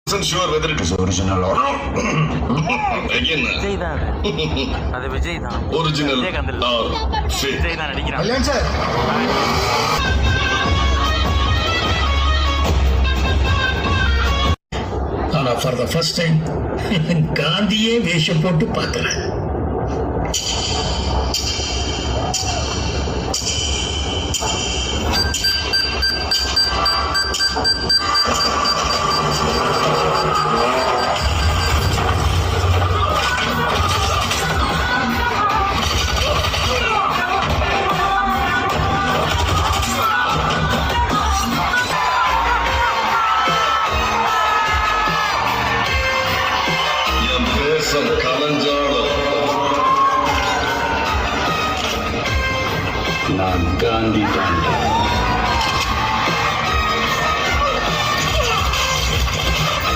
sure whether it is original or not. Again, Vijay தான் அது விஜய் தான் original விஜயகாந்த் இல்ல. or fake. விஜய் தான் நடிக்கிறான். கல்யாண் சார் ஆனா ஃபார் த ஃபர்ஸ்ட் டைம் காந்தியே வேஷம் போட்டு பார்க்கிறேன். என் தேசம் கலஞ்சாலும் நான் காந்தி தாண்டா.